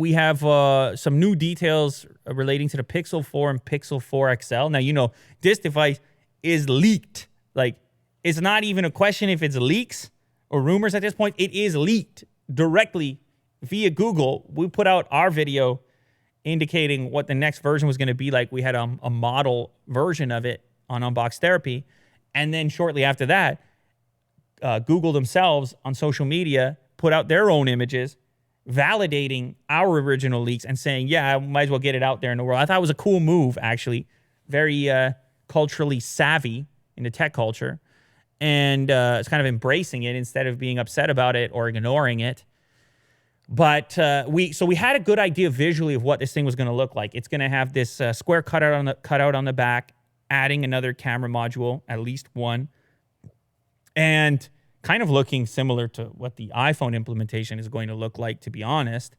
we have some new details relating to the Pixel 4 and Pixel 4 XL. Now, you know, this device is leaked. Like, it's not even a question if it's leaks or rumors at this point. It is leaked directly via Google. We put out our video indicating what the next version was going to be like. We had a model version of it on Unbox Therapy. And then shortly after that, Google themselves on social media put out their own images validating our original leaks and saying, yeah, I might as well get it out there in the world. I thought it was a cool move, actually. Very culturally savvy in the tech culture. And it's kind of embracing it instead of being upset about it or ignoring it. But we had a good idea visually of what this thing was going to look like. It's going to have this square cutout on the back, adding another camera module, at least one, and kind of looking similar to what the iPhone implementation is going to look like, to be honest.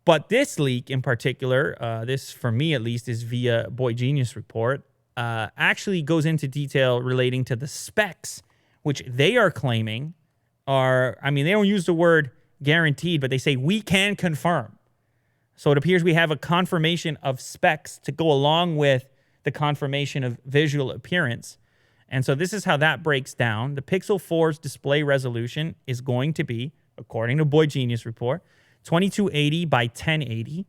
But this leak in particular, this for me at least is via Boy Genius report, actually goes into detail relating to the specs, which they are claiming are, I mean, they don't use the word guaranteed, but they say we can confirm. So it appears we have a confirmation of specs to go along with the confirmation of visual appearance. And so this is how that breaks down. The Pixel 4's display resolution is going to be, according to Boy Genius report, 2280 by 1080,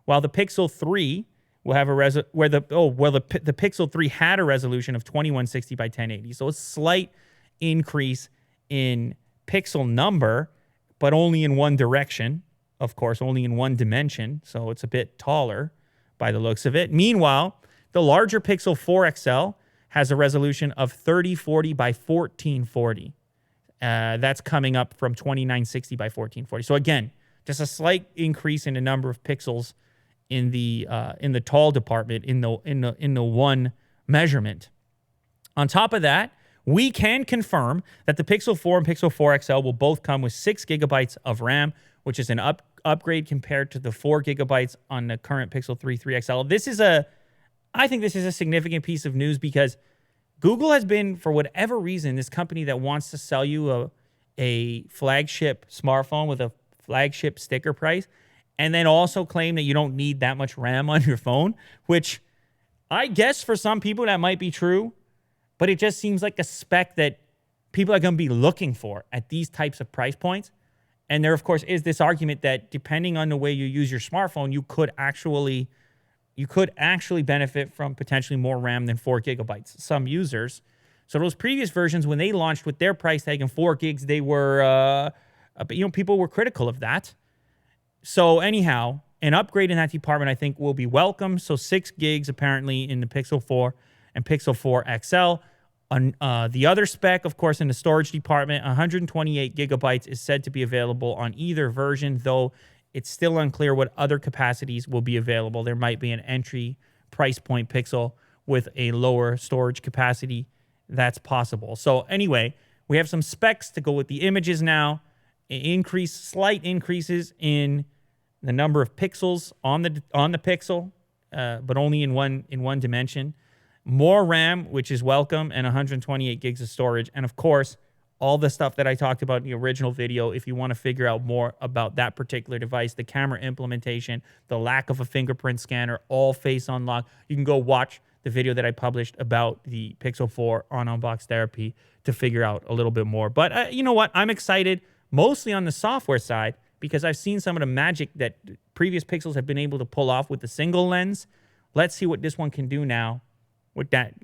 while the Pixel 3 will have the Pixel 3 had a resolution of 2160 by 1080. So a slight increase in pixel number, but only in one direction. Of course, only in one dimension. So it's a bit taller by the looks of it. Meanwhile, the larger Pixel 4 XL has a resolution of 3040 by 1440. That's coming up from 2960 by 1440. So again, just a slight increase in the number of pixels in the tall department in the one measurement. On top of that, we can confirm that the Pixel 4 and Pixel 4 XL will both come with 6 gigabytes of RAM, which is an upgrade compared to the 4 gigabytes on the current Pixel 3 XL. I think this is a significant piece of news because Google has been, for whatever reason, this company that wants to sell you a flagship smartphone with a flagship sticker price and then also claim that you don't need that much RAM on your phone, which I guess for some people that might be true, but it just seems like a spec that people are going to be looking for at these types of price points. And there, of course, is this argument that depending on the way you use your smartphone, you could actually benefit from potentially more RAM than 4 gigabytes. Some users. So those previous versions, when they launched with their price tag and 4 gigs, they were, people were critical of that. So anyhow, an upgrade in that department, I think, will be welcome. So 6 gigs apparently in the Pixel 4 and Pixel 4 XL. The other spec, of course, in the storage department, 128 gigabytes is said to be available on either version, though it's still unclear what other capacities will be available. There might be an entry price point Pixel with a lower storage capacity. That's possible. So anyway, we have some specs to go with the images now. Slight increases in the number of pixels on the Pixel, but only in one dimension. More RAM, which is welcome, and 128 gigs of storage. And of course, all the stuff that I talked about in the original video, if you want to figure out more about that particular device, the camera implementation, the lack of a fingerprint scanner, all face unlock, you can go watch the video that I published about the Pixel 4 on Unbox Therapy to figure out a little bit more. But you know what? I'm excited, mostly on the software side, because I've seen some of the magic that previous Pixels have been able to pull off with the single lens. Let's see what this one can do now with that